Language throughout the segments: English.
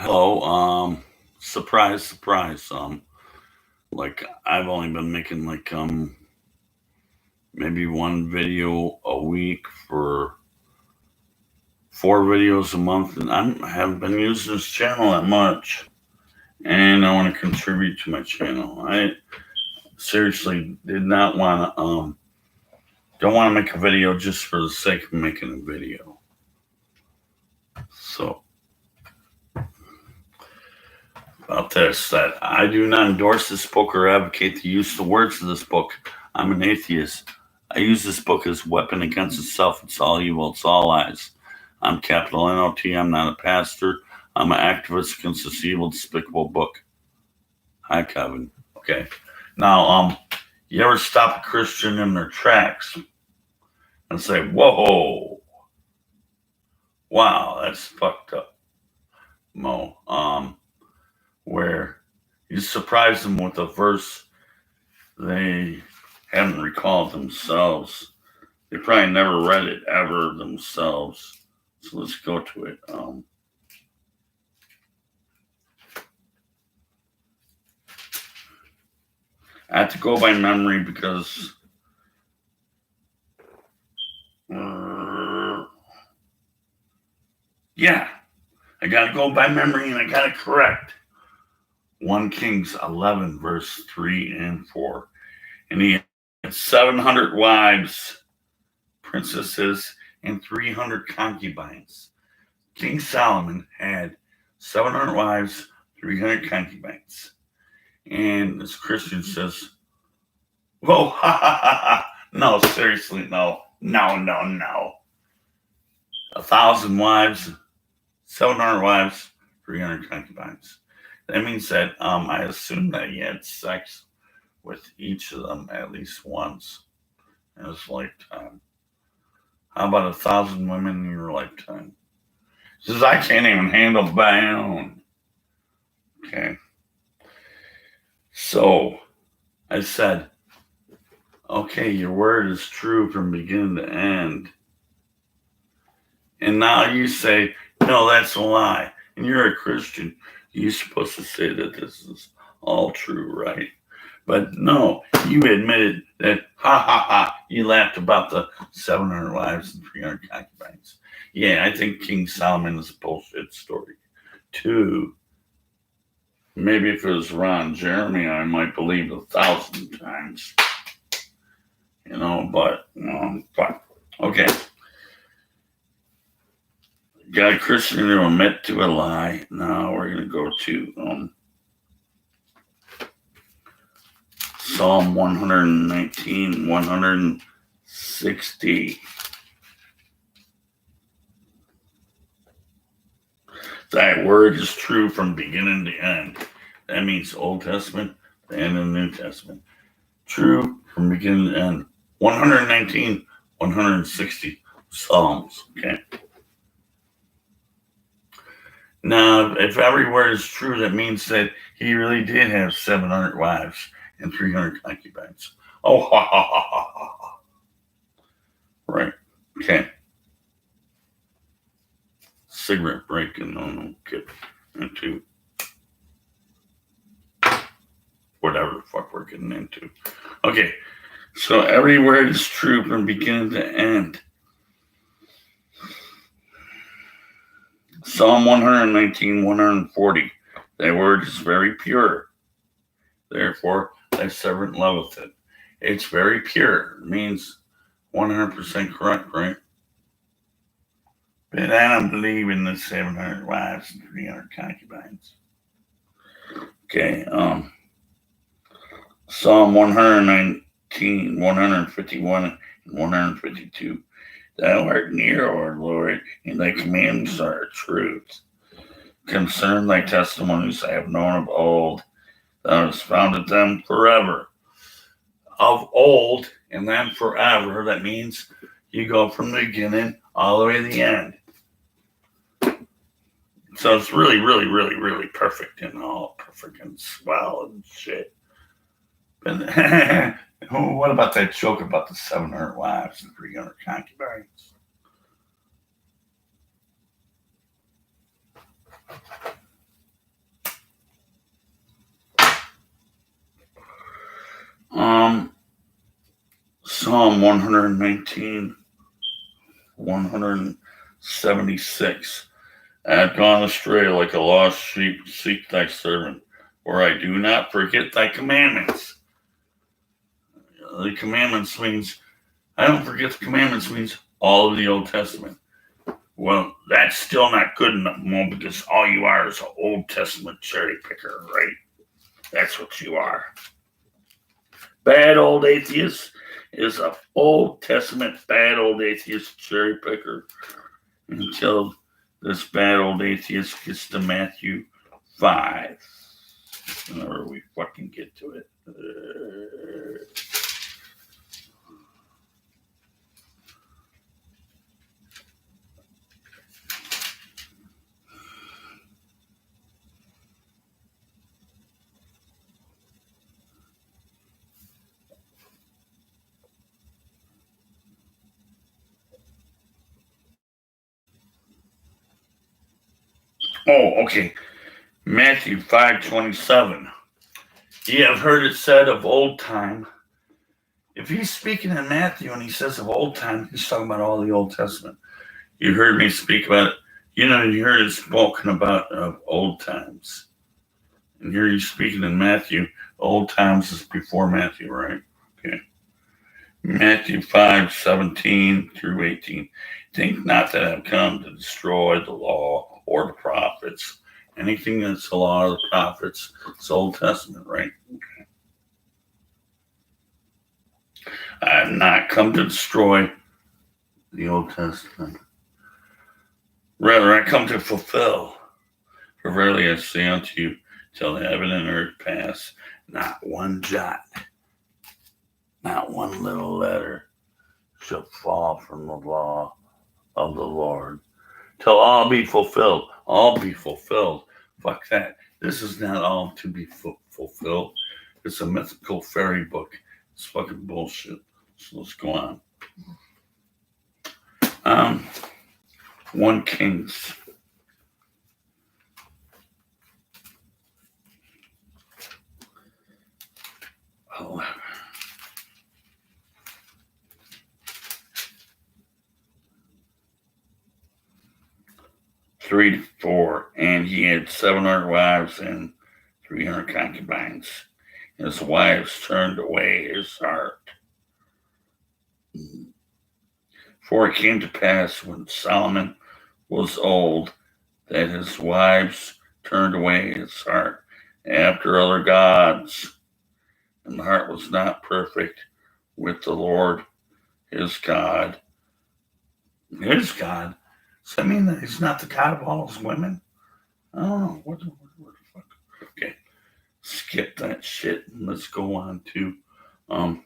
Hello, surprise, surprise. Like I've only been making maybe one video a week for 4 videos a month, and I haven't been using this channel that much. And I want to contribute to my channel. I seriously did not want to don't want to make a video just for the sake of making a video. So about this, that I do not endorse this book or advocate the use of the words of this book. I'm an atheist. I use this book as a weapon against itself. It's all evil. It's all lies. I'm capital NOT. I'm not a pastor. I'm an activist against this evil, despicable book. Hi, Kevin. Okay. Now, you ever stop a Christian in their tracks and say, whoa, wow, that's fucked up, Mo. Where you surprise them with a verse they haven't recalled themselves. They probably never read it ever themselves. So let's go to it. I have to go by memory because yeah, I got to go by memory and I got it correct. 1 Kings 11, verse 3 and 4. And he had 700 wives, princesses, and 300 concubines. King Solomon had 700 wives, 300 concubines. And this Christian says, whoa, ha, ha, ha, ha. No, seriously, no. 1,000 wives, 700 wives, 300 concubines. That means that I assume that he had sex with each of them at least once in his lifetime. How about 1,000 women in your lifetime? He says, I can't even handle my own. Okay. So I said, okay, your word is true from beginning to end. And now you say, no, that's a lie. And you're a Christian. You're supposed to say that this is all true, right? But no, you admitted that, ha ha ha, you laughed about the 700 wives and 300 concubines. Yeah, I think King Solomon is a bullshit story, too. Maybe if it was Ron Jeremy, I might believe 1,000 times. But, okay. Got a Christian to admit to a lie. Now we're going to go to Psalm 119, 160. Thy word is true from beginning to end. That means Old Testament and the New Testament. True from beginning to end. 119, 160 Psalms. Okay. Now, if every word is true, that means that he really did have 700 wives and 300 concubines. Oh, ha, ha, ha, ha, ha. Right. Okay. Cigarette break and no, get into whatever the fuck we're getting into. Okay. So every word is true from beginning to end. Psalm 119, 140. Thy word is very pure. Therefore, thy servant loveth it. It's very pure. It means 100% correct, right? But I don't believe in the 700 wives and 300 concubines. Okay, Psalm 119, 151, and 152. Thou art near, O Lord, and thy commandments are truth. Concern thy testimonies I have known of old. Thou hast founded them forever. Of old, and then forever, that means you go from the beginning all the way to the end. So it's really, really, really, really perfect and all perfect and swell and shit. But what about that joke about the 700 wives and 300 concubines? Psalm 119, 176. I have gone astray like a lost sheep. Seek thy servant, for I do not forget thy commandments. The commandments means, I don't forget the commandments means all of the Old Testament. Well, that's still not good enough, Mo, because all you are is an Old Testament cherry picker, right? That's what you are. Bad old atheist is an Old Testament bad old atheist cherry picker until this bad old atheist gets to Matthew 5. Whenever we fucking get to it. Oh, okay. Matthew 5:27. Ye have heard it said of old time. If he's speaking in Matthew and he says of old time, he's talking about all the Old Testament. You heard me speak about it. You heard it spoken about of old times. And here he's speaking in Matthew. Old times is before Matthew, right? Okay. Matthew 5:17 through 18. Think not that I've come to destroy the law or the prophets. Anything that's the law or the prophets, it's Old Testament, right? Okay. I have not come to destroy the Old Testament. Rather, I come to fulfill. For verily I say unto you, till heaven and earth pass, not one jot, not one little letter shall fall from the law of the Lord, till all be fulfilled. All be fulfilled. Fuck that. This is not all to be fulfilled. It's a mythical fairy book. It's fucking bullshit. So let's go on. 1 Kings. Oh. 3-4, and he had 700 wives and 300 concubines. His wives turned away his heart. For it came to pass when Solomon was old that his wives turned away his heart after other gods, and the heart was not perfect with the Lord his God. His God? Does that mean that he's not the God of all his women? I don't know. What the fuck? Okay. Skip that shit and let's go on to the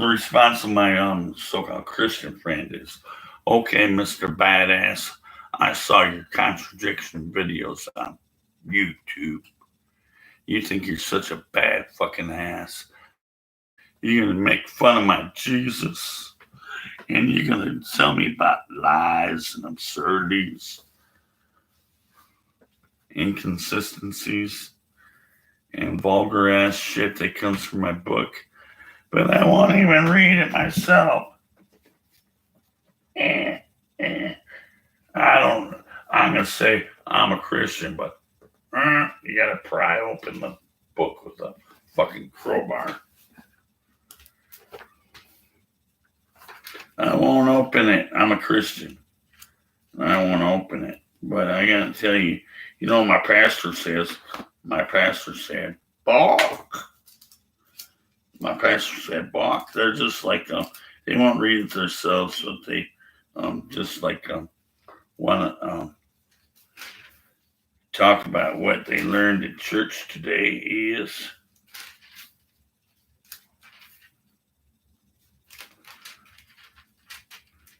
response of my so-called Christian friend is, okay, Mr. Badass, I saw your contradiction videos on YouTube. You think you're such a bad fucking ass. You're gonna make fun of my Jesus, and you're gonna tell me about lies and absurdities, inconsistencies, and vulgar ass shit that comes from my book. But I won't even read it myself. I'm gonna say I'm a Christian, but you gotta pry open the book with a fucking crowbar. I won't open it. I'm a Christian. I won't open it. But I gotta tell you, my pastor says, my pastor said, balk. My pastor said, balk. They're just like, they won't read it themselves, but they just like want to talk about what they learned in church today is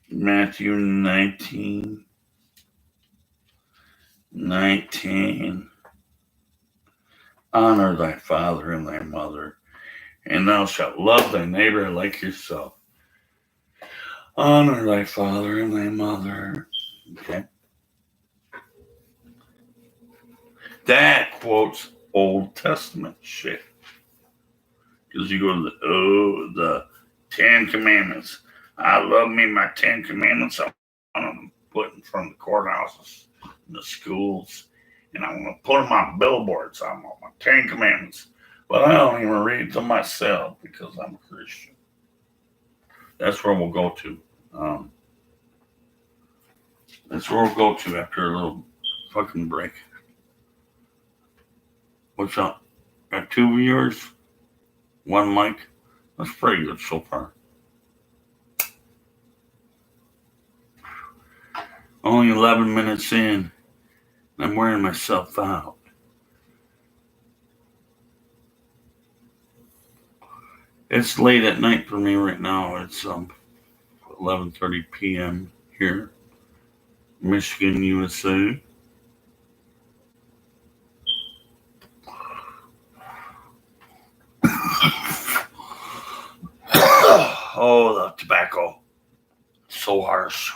Matthew 19. Honor thy father and thy mother, and thou shalt love thy neighbor like yourself. Honor thy father and thy mother. Okay. That quotes Old Testament shit. Because you go to the Ten Commandments. I love me my 10 Commandments. I want them put in front of the courthouses, in the schools, and I want to put them on billboards. I want my 10 Commandments. But I don't even read them myself because I'm a Christian. That's where we'll go to. That's where we'll go to after a little fucking break. What's up? Got 2 viewers, 1 mic. That's pretty good so far. Only 11 minutes in. I'm wearing myself out. It's late at night for me right now. It's 11:30 p.m. here, Michigan, USA. Oh, the tobacco. So harsh.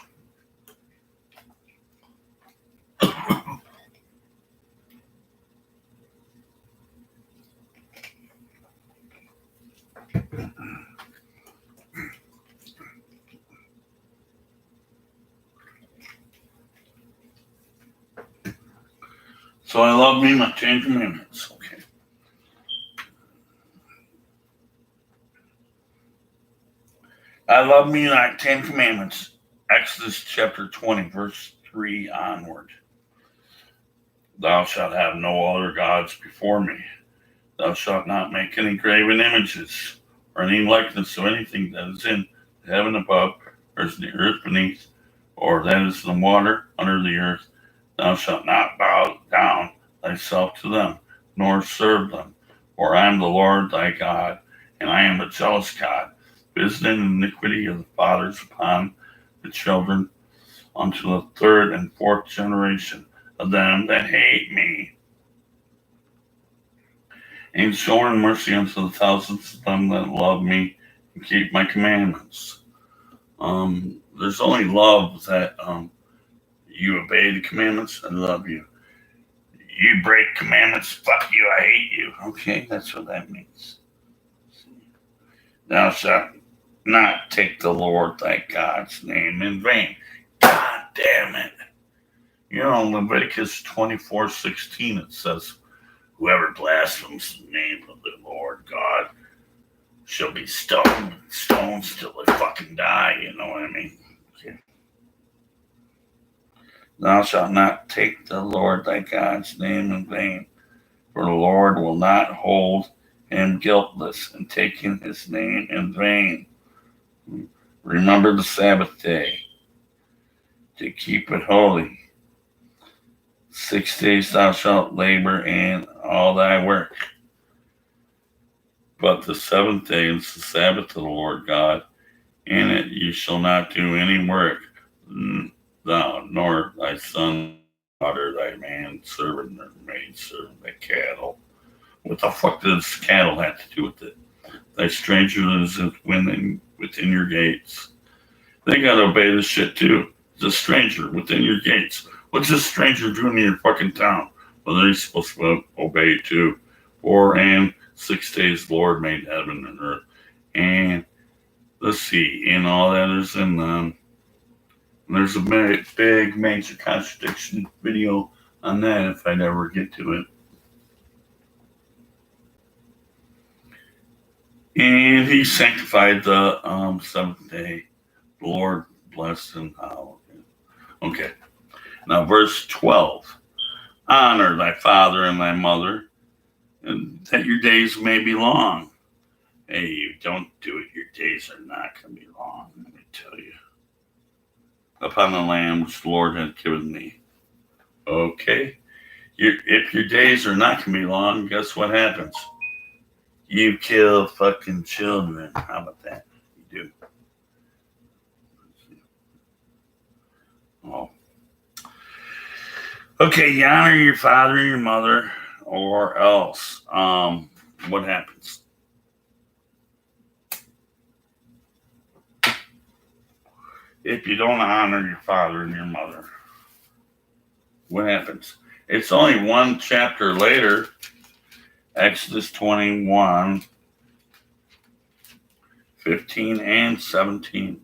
So I love me my 10 Commandments. Okay. I love me my 10 Commandments. Exodus chapter 20, verse 3 onward. Thou shalt have no other gods before me. Thou shalt not make any graven images or any likeness of anything that is in the heaven above, or is in the earth beneath, or that is in the water under the earth. Thou shalt not bow down thyself to them, nor serve them. For I am the Lord thy God, and I am a jealous God, visiting iniquity of the fathers upon the children unto the third and fourth generation of them that hate me, and showing mercy unto the thousands of them that love me and keep my commandments. There's only love that you obey the commandments. I love you. You break commandments, fuck you, I hate you. Okay, that's what that means. Thou shalt not take the Lord thy God's name in vain. God damn it. You know, in Leviticus 24:16 it says, whoever blasphemes the name of the Lord God shall be stoned with stones till they fucking die, you know what I mean? Okay. Thou shalt not take the Lord thy God's name in vain, for the Lord will not hold him guiltless in taking his name in vain. Remember the Sabbath day to keep it holy. 6 days thou shalt labor and all thy work. But the seventh day is the Sabbath of the Lord God. In it you shall not do any work, thou, nor thy son, daughter, thy man servant, or maid servant, thy cattle. What the fuck does cattle have to do with it? Thy stranger that is within your gates. They gotta obey this shit too. It's a stranger within your gates. What's this stranger doing in your fucking town? Well, they're supposed to obey too. 4 and 6 days the Lord made heaven and earth, and the sea, and all that is in them. And there's a big major contradiction video on that if I'd ever get to it. And he sanctified the seventh day. The Lord blessed and hallowed. Okay. Now verse 12. Honor thy father and thy mother, and that your days may be long. Hey, you don't do it, your days are not going to be long, let me tell you. Upon the land which the Lord hath given thee. Okay. If your days are not going to be long, guess what happens? You kill fucking children. How about that? You do. Oh. Okay, you honor your father and your mother, or else. What happens? If you don't honor your father and your mother, what happens? It's only one chapter later, Exodus 21, 15 and 17.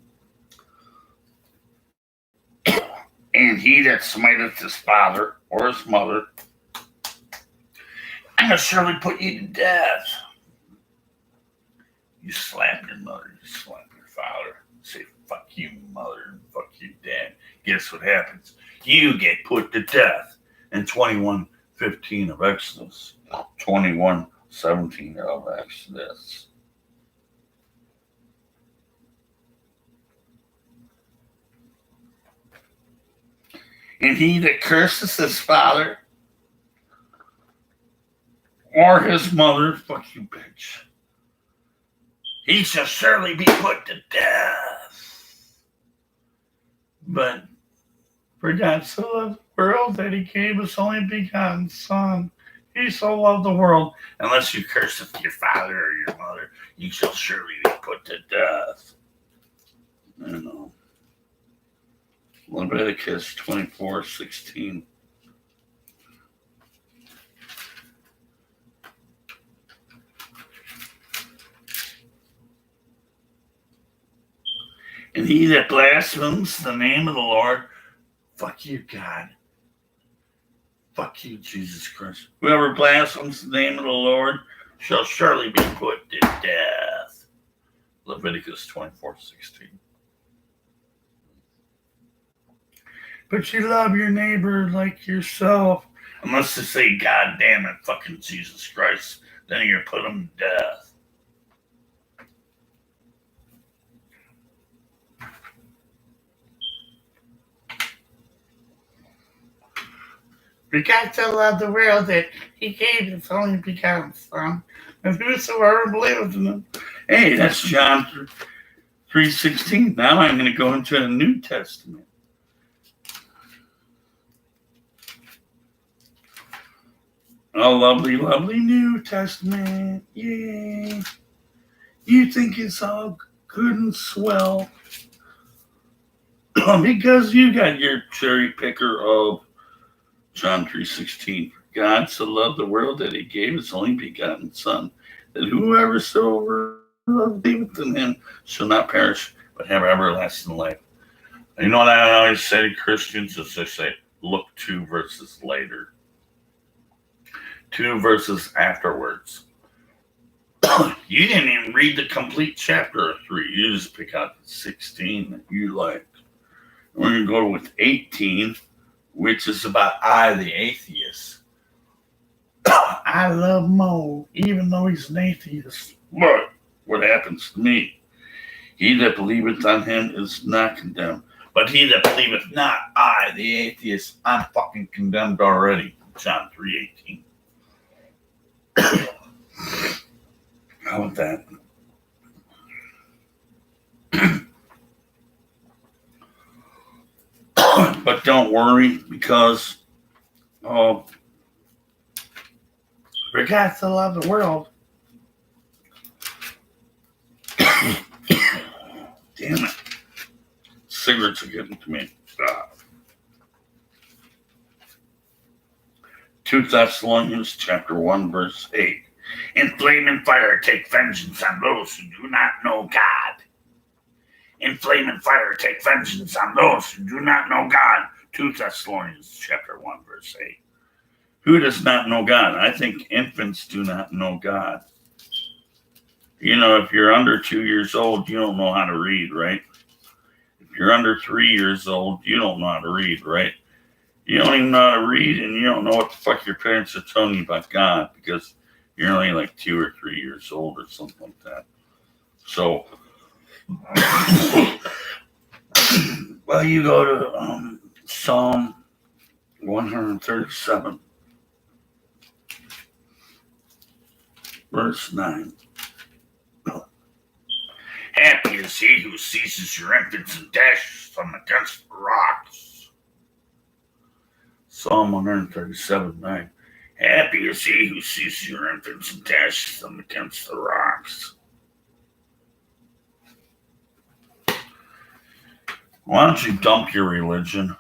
And he that smiteth his father or his mother, I'm going to surely put you to death. You slap your mother, you slap your father, say, fuck you, mother, and fuck you, dad. Guess what happens? You get put to death. In 21:15 of Exodus, 21:17 of Exodus. And he that curses his father or his mother, fuck you, bitch, he shall surely be put to death. But for God so loved the world that he gave his only begotten Son. He so loved the world. Unless you curse your father or your mother, you shall surely be put to death. You know. Leviticus 24:16. And he that blasphemes the name of the Lord, fuck you, God. Fuck you, Jesus Christ. Whoever blasphemes the name of the Lord shall surely be put to death. Leviticus 24:16. But you love your neighbor like yourself. Unless they say, God damn it, fucking Jesus Christ, then you're put them to death. For God so loved the world that he gave his only begotten Son, and whosoever believeth in him. Hey, that's John 3:16. Now I'm going to go into the New Testament. A lovely, lovely New Testament. Yay. You think it's all good and swell because you got your cherry picker of John 3:16. God so loved the world that he gave his only begotten Son, that whoever so believeth in him shall not perish, but have everlasting life. You know what I always say to Christians is they say, look 2 verses later. 2 verses afterwards. You didn't even read the complete chapter of 3. You just pick out the 16 that you like. We're going to go with 18, which is about I, the atheist. I love Mo, even though he's an atheist. But what happens to me? He that believeth on him is not condemned. But he that believeth not, I, the atheist, I'm fucking condemned already. John 3:18. How about that? But don't worry, because for God so loved the world. Damn it. Cigarettes are getting to me. 2 Thessalonians chapter 1, verse 8. In flaming fire take vengeance on those who do not know God. In flaming fire take vengeance on those who do not know God. 2 Thessalonians chapter 1, verse 8. Who does not know God? I think infants do not know God. You know, if you're under 2 years old, you don't know how to read, right? If you're under 3 years old, you don't know how to read, right? You don't even know how to read, and you don't know what the fuck your parents are telling you about God, because you're only like 2 or 3 years old or something like that. So, well, you go to Psalm 137, verse 9. Happy is he who seizes your infants and dashes them against the rocks. Psalm 137:9. Happy is he who seizes your infants and dashes them against the rocks. Why don't you dump your religion?